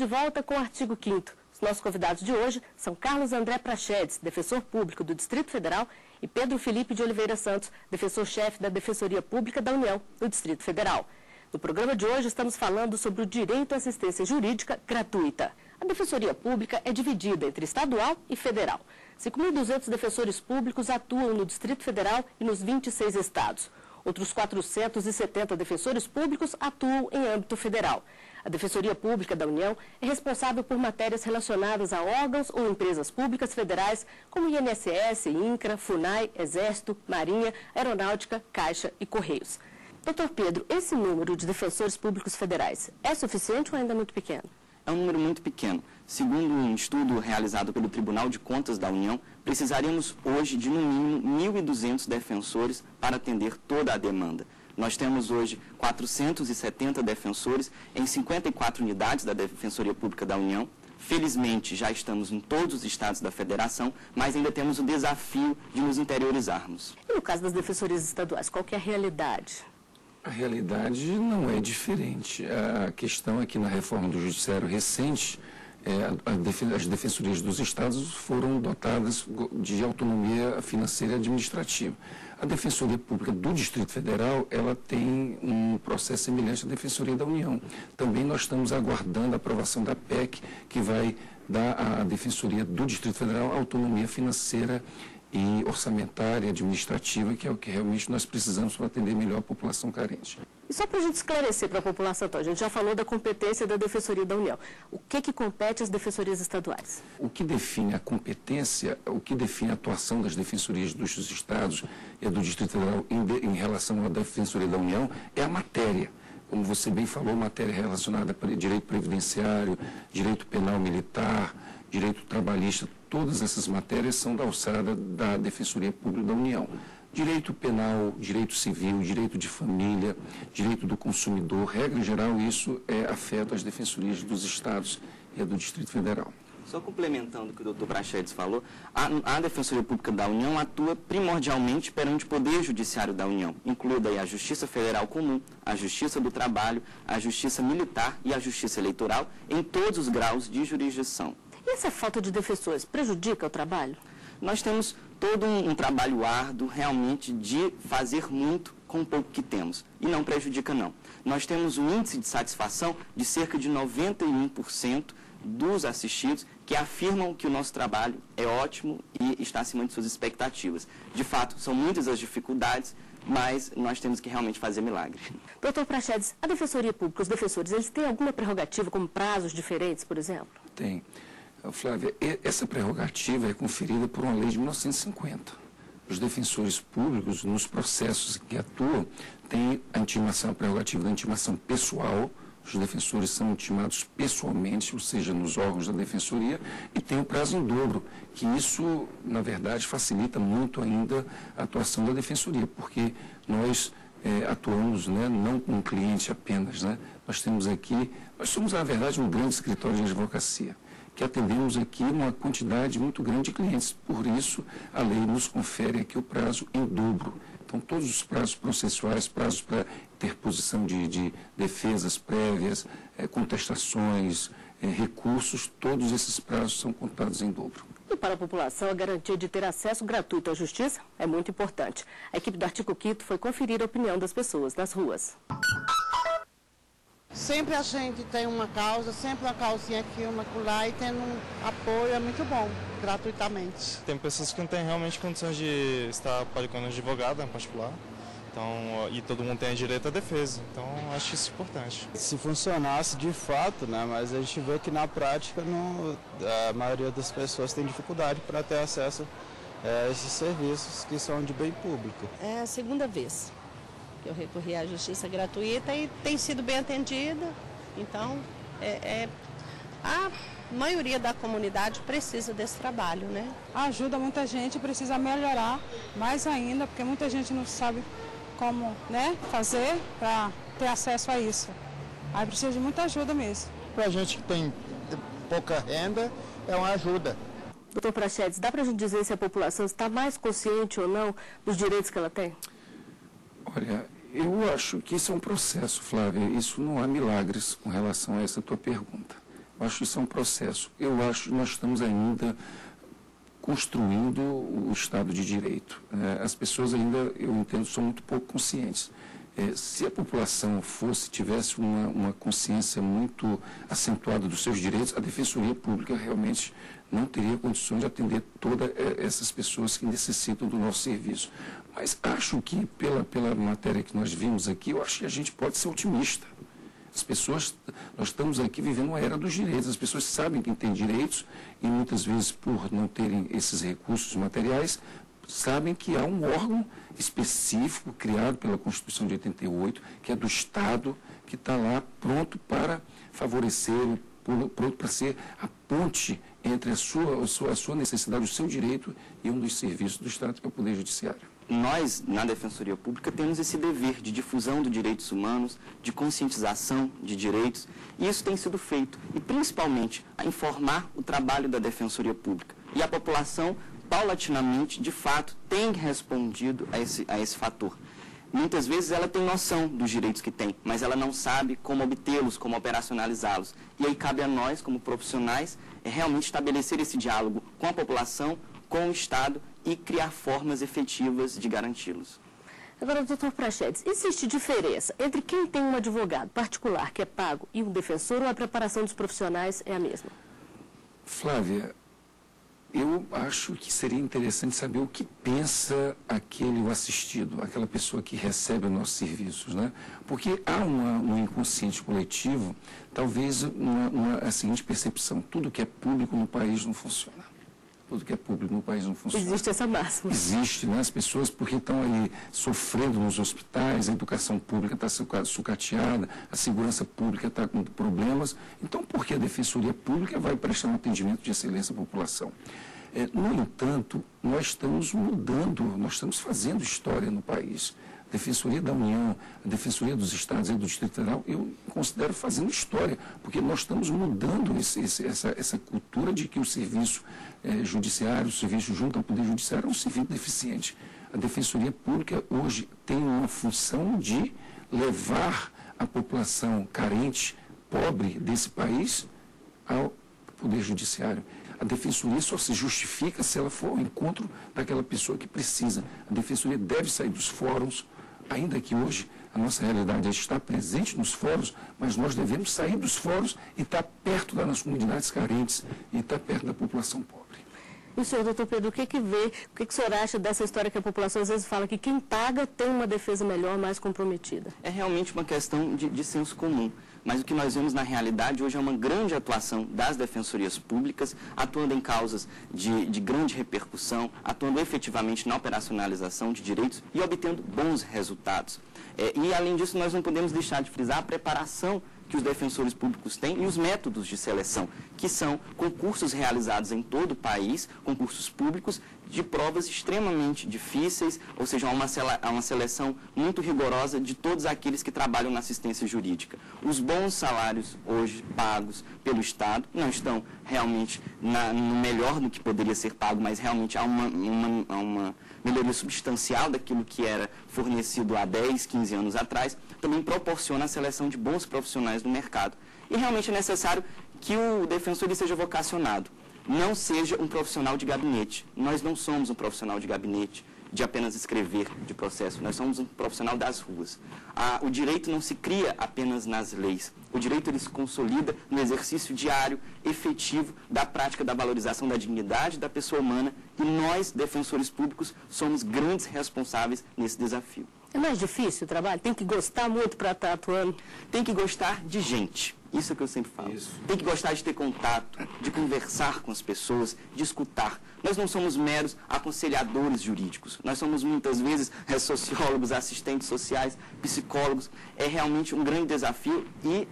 volta com o artigo 5º. Os nossos convidados de hoje são Carlos André Prachedes, defensor público do Distrito Federal, e Pedro Felipe de Oliveira Santos, defensor-chefe da Defensoria Pública da União, do Distrito Federal. No programa de hoje estamos falando sobre o direito à assistência jurídica gratuita. A Defensoria Pública é dividida entre estadual e federal. 5.200 defensores públicos atuam no Distrito Federal e nos 26 estados. Outros 470 defensores públicos atuam em âmbito federal. A Defensoria Pública da União é responsável por matérias relacionadas a órgãos ou empresas públicas federais, como INSS, INCRA, FUNAI, Exército, Marinha, Aeronáutica, Caixa e Correios. Doutor Pedro, esse número de defensores públicos federais é suficiente ou ainda muito pequeno? É um número muito pequeno. Segundo um estudo realizado pelo Tribunal de Contas da União, precisaríamos hoje de no mínimo 1.200 defensores para atender toda a demanda. Nós temos hoje 470 defensores em 54 unidades da Defensoria Pública da União. Felizmente, já estamos em todos os estados da federação, mas ainda temos o desafio de nos interiorizarmos. E no caso das defensorias estaduais, qual que é a realidade? A realidade não é diferente. A questão é que na reforma do judiciário recente, as defensorias dos estados foram dotadas de autonomia financeira e administrativa. A Defensoria Pública do Distrito Federal, ela tem um processo semelhante à Defensoria da União. Também nós estamos aguardando a aprovação da PEC, que vai dar à Defensoria do Distrito Federal autonomia financeira e orçamentária, administrativa, que é o que realmente nós precisamos para atender melhor a população carente. E só para a gente esclarecer para a população, então, a gente já falou da competência da Defensoria da União. O que compete às defensorias estaduais? O que define a competência, o que define a atuação das defensorias dos estados e do Distrito Federal em relação à Defensoria da União é a matéria. Como você bem falou, matéria relacionada a direito previdenciário, direito penal militar, direito trabalhista, todas essas matérias são da alçada da Defensoria Pública da União. Direito penal, direito civil, direito de família, direito do consumidor, regra geral, isso afeta as defensorias dos estados e a do Distrito Federal. Só complementando o que o doutor Prachedes falou, a Defensoria Pública da União atua primordialmente perante o Poder Judiciário da União, incluindo aí a Justiça Federal Comum, a Justiça do Trabalho, a Justiça Militar e a Justiça Eleitoral, em todos os graus de jurisdição. E essa falta de defensores prejudica o trabalho? Nós temos todo um trabalho árduo, realmente, de fazer muito com o pouco que temos. E não prejudica, não. Nós temos um índice de satisfação de cerca de 91% dos assistidos que afirmam que o nosso trabalho é ótimo e está acima de suas expectativas. De fato, são muitas as dificuldades, mas nós temos que realmente fazer milagres. Doutor Prachedes, a Defensoria Pública, os defensores, eles têm alguma prerrogativa, como prazos diferentes, por exemplo? Tem. Flávia, essa prerrogativa é conferida por uma lei de 1950. Os defensores públicos, nos processos que atuam, têm a prerrogativa da intimação pessoal. Os defensores são intimados pessoalmente, ou seja, nos órgãos da defensoria, e tem o prazo em dobro, que isso, na verdade, facilita muito ainda a atuação da defensoria, porque nós atuamos, né, não com um cliente apenas, né? Nós somos, na verdade, um grande escritório de advocacia, que atendemos aqui uma quantidade muito grande de clientes. Por isso, a lei nos confere aqui o prazo em dobro. Então, todos os prazos processuais, prazos para interposição de defesas prévias, contestações, recursos, todos esses prazos são contados em dobro. E para a população, a garantia de ter acesso gratuito à justiça é muito importante. A equipe do artigo 5º foi conferir a opinião das pessoas nas ruas. Sempre a gente tem uma causa, sempre uma causinha aqui, uma acolá, e tendo um apoio é muito bom, gratuitamente. Tem pessoas que não têm realmente condições de estar pagando um advogado em particular, então, e todo mundo tem direito à defesa, então acho isso importante. Se funcionasse de fato, né, mas a gente vê que na prática a maioria das pessoas tem dificuldade para ter acesso a esses serviços que são de bem público. É a segunda vez que eu recorri à justiça gratuita e tem sido bem atendida, então a maioria da comunidade precisa desse trabalho, né? Ajuda muita gente, precisa melhorar mais ainda, porque muita gente não sabe como, né, fazer para ter acesso a isso. Aí precisa de muita ajuda mesmo. Para a gente que tem pouca renda, é uma ajuda. Doutor Prachedes, dá para a gente dizer se a população está mais consciente ou não dos direitos que ela tem? Olha, eu acho que isso é um processo, Flávia. Isso não há milagres com relação a essa tua pergunta. Eu acho que isso é um processo. Eu acho que nós estamos ainda construindo o Estado de Direito. As pessoas ainda, eu entendo, são muito pouco conscientes. Se a população tivesse uma consciência muito acentuada dos seus direitos, a Defensoria Pública realmente não teria condições de atender todas essas pessoas que necessitam do nosso serviço. Mas acho que, pela matéria que nós vimos aqui, eu acho que a gente pode ser otimista. As pessoas, nós estamos aqui vivendo uma era dos direitos, as pessoas sabem que têm direitos e muitas vezes por não terem esses recursos materiais, sabem que há um órgão específico criado pela Constituição de 88, que é do Estado, que está lá pronto para favorecer, pronto para ser a ponte entre a sua necessidade, o seu direito e um dos serviços do Estado, que é o Poder Judiciário. Nós, na Defensoria Pública, temos esse dever de difusão de direitos humanos, de conscientização de direitos, e isso tem sido feito, e principalmente a informar o trabalho da Defensoria Pública. E a população, paulatinamente, de fato, tem respondido a esse fator. Muitas vezes ela tem noção dos direitos que tem, mas ela não sabe como obtê-los, como operacionalizá-los. E aí cabe a nós, como profissionais, realmente estabelecer esse diálogo com a população, com o Estado e criar formas efetivas de garanti-los. Agora, doutor Prachedes, existe diferença entre quem tem um advogado particular que é pago e um defensor, ou a preparação dos profissionais é a mesma? Flávia, eu acho que seria interessante saber o que pensa o assistido, aquela pessoa que recebe os nossos serviços, né? Porque há um inconsciente coletivo, talvez a seguinte percepção: tudo que é público no país não funciona. Tudo que é público no país não funciona. Existe essa máxima. Existe, né? As pessoas, porque estão ali sofrendo nos hospitais, a educação pública está sucateada, a segurança pública está com problemas. Então, por que a Defensoria Pública vai prestar um atendimento de excelência à população? No entanto, nós estamos mudando, nós estamos fazendo história no país. A Defensoria da União, a Defensoria dos Estados e do Distrito Federal, eu considero fazendo história, porque nós estamos mudando essa cultura de que o serviço judiciário, o serviço junto ao Poder Judiciário é um serviço deficiente. A Defensoria Pública hoje tem uma função de levar a população carente, pobre desse país ao Poder Judiciário. A Defensoria só se justifica se ela for ao encontro daquela pessoa que precisa. A Defensoria deve sair dos fóruns, ainda que hoje a nossa realidade é estar presente nos fóruns, mas nós devemos sair dos fóruns e estar perto das comunidades carentes e estar perto da população pobre. E o senhor, doutor Pedro, o que o senhor acha dessa história que a população às vezes fala que quem paga tem uma defesa melhor, mais comprometida? É realmente uma questão de senso comum. Mas o que nós vemos na realidade hoje é uma grande atuação das defensorias públicas, atuando em causas de grande repercussão, atuando efetivamente na operacionalização de direitos e obtendo bons resultados. E, além disso, nós não podemos deixar de frisar a preparação que os defensores públicos têm e os métodos de seleção, que são concursos realizados em todo o país, concursos públicos de provas extremamente difíceis, ou seja, há uma seleção muito rigorosa de todos aqueles que trabalham na assistência jurídica. Os bons salários hoje pagos pelo Estado não estão realmente no melhor do que poderia ser pago, mas realmente há uma melhoria substancial daquilo que era fornecido há 10, 15 anos atrás, também proporciona a seleção de bons profissionais no mercado. E realmente é necessário que o defensor seja vocacionado, não seja um profissional de gabinete. Nós não somos um profissional de gabinete, de apenas escrever de processo, nós somos um profissional das ruas. O direito não se cria apenas nas leis, o direito ele se consolida no exercício diário, efetivo, da prática da valorização da dignidade da pessoa humana, e nós, defensores públicos, somos grandes responsáveis nesse desafio. É mais difícil o trabalho? Tem que gostar muito para estar atuando? Tem que gostar de gente. Isso é o que eu sempre falo. Isso. Tem que gostar de ter contato, de conversar com as pessoas, de escutar. Nós não somos meros aconselhadores jurídicos. Nós somos muitas vezes sociólogos, assistentes sociais, psicólogos. É realmente um grande desafio e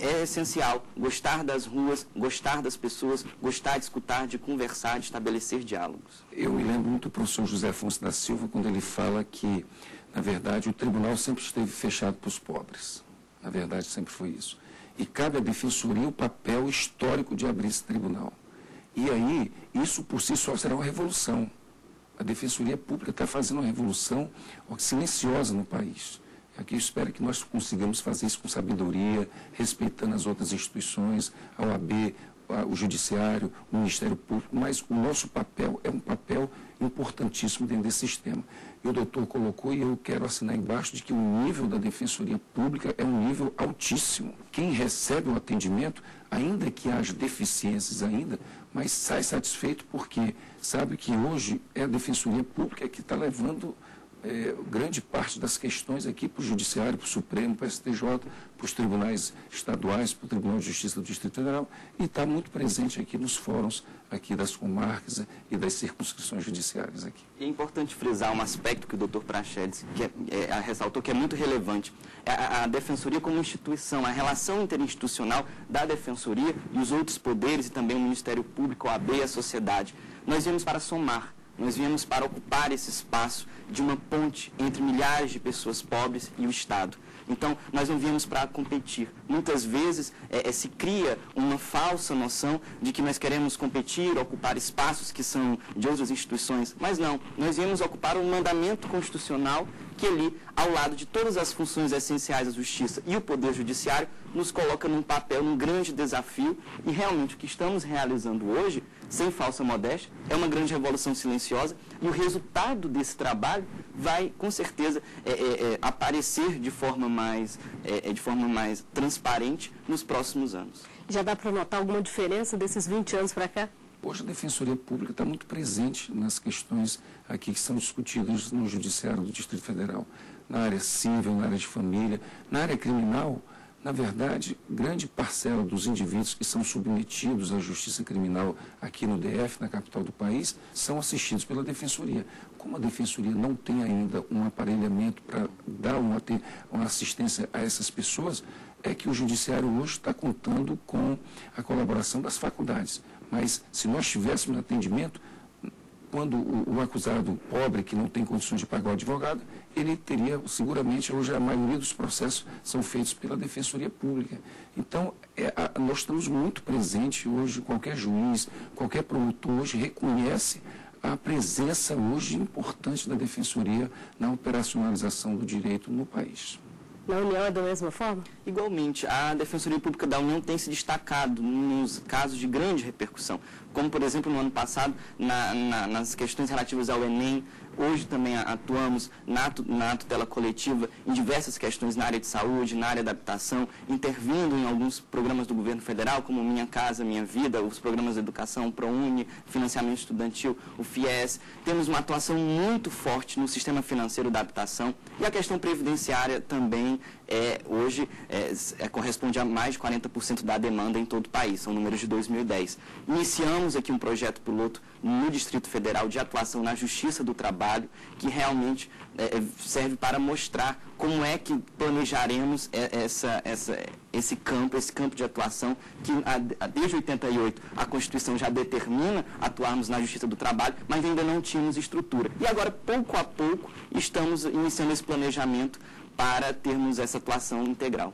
é essencial gostar das ruas, gostar das pessoas, gostar de escutar, de conversar, de estabelecer diálogos. Eu me lembro muito do professor José Afonso da Silva quando ele fala que, na verdade, o tribunal sempre esteve fechado para os pobres. Na verdade, sempre foi isso. E cabe à defensoria o papel histórico de abrir esse tribunal. E aí, isso por si só será uma revolução. A Defensoria Pública está fazendo uma revolução silenciosa no país. Aqui eu espero que nós consigamos fazer isso com sabedoria, respeitando as outras instituições, a OAB, o Judiciário, o Ministério Público, mas o nosso papel é um papel importantíssimo dentro desse sistema. E o doutor colocou, e eu quero assinar embaixo, de que o nível da Defensoria Pública é um nível altíssimo. Quem recebe o atendimento, ainda que haja deficiências ainda, mas sai satisfeito porque sabe que hoje é a Defensoria Pública que está levando grande parte das questões aqui para o Judiciário, para o Supremo, para o STJ, para os tribunais estaduais, para o Tribunal de Justiça do Distrito Federal, e está muito presente aqui nos fóruns aqui das comarcas e das circunscrições judiciárias aqui. É importante frisar um aspecto que o Dr. Prachedes ressaltou, que é muito relevante. A Defensoria como instituição, a relação interinstitucional da Defensoria e os outros poderes, e também o Ministério Público, a OAB e a sociedade. Nós viemos para somar. Nós viemos para ocupar esse espaço de uma ponte entre milhares de pessoas pobres e o Estado. Então, nós não viemos para competir. Muitas vezes se cria uma falsa noção de que nós queremos competir, ocupar espaços que são de outras instituições. Mas não, nós viemos ocupar um mandamento constitucional que ali, ao lado de todas as funções essenciais da Justiça e o Poder Judiciário, nos coloca num papel, num grande desafio. E realmente o que estamos realizando hoje, sem falsa modéstia, é uma grande revolução silenciosa, e o resultado desse trabalho vai, com certeza, aparecer de forma mais transparente nos próximos anos. Já dá para notar alguma diferença desses 20 anos para cá? Hoje a Defensoria Pública está muito presente nas questões aqui que são discutidas no Judiciário do Distrito Federal, na área civil, na área de família, na área criminal. Na verdade, grande parcela dos indivíduos que são submetidos à justiça criminal aqui no DF, na capital do país, são assistidos pela Defensoria. Como a Defensoria não tem ainda um aparelhamento para dar uma assistência a essas pessoas, é que o Judiciário hoje está contando com a colaboração das faculdades. Mas se nós tivéssemos atendimento, quando o acusado pobre, que não tem condições de pagar o advogado, ele teria, seguramente, hoje a maioria dos processos são feitos pela Defensoria Pública. Então, nós estamos muito presentes hoje, qualquer juiz, qualquer promotor hoje reconhece a presença hoje importante da Defensoria na operacionalização do direito no país. Na União é da mesma forma? Igualmente, a Defensoria Pública da União tem se destacado nos casos de grande repercussão, como, por exemplo, no ano passado, nas questões relativas ao Enem. Hoje também atuamos na tutela coletiva em diversas questões na área de saúde, na área da habitação, intervindo em alguns programas do governo federal, como Minha Casa, Minha Vida, os programas de educação, o ProUni, financiamento estudantil, o FIES. Temos uma atuação muito forte no sistema financeiro da habitação, e a questão previdenciária também hoje corresponde a mais de 40% da demanda em todo o país, são números de 2010. Iniciamos aqui um projeto piloto no Distrito Federal de atuação na Justiça do Trabalho, que realmente serve para mostrar como é que planejaremos esse campo de atuação que desde 88 a Constituição já determina atuarmos na Justiça do Trabalho, mas ainda não tínhamos estrutura. E agora, pouco a pouco, estamos iniciando esse planejamento para termos essa atuação integral.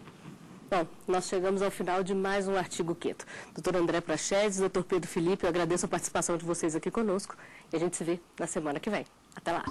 Bom, nós chegamos ao final de mais um Artigo 5º. Dr. André Prachedes, Dr. Pedro Felipe, eu agradeço a participação de vocês aqui conosco e a gente se vê na semana que vem. Até lá!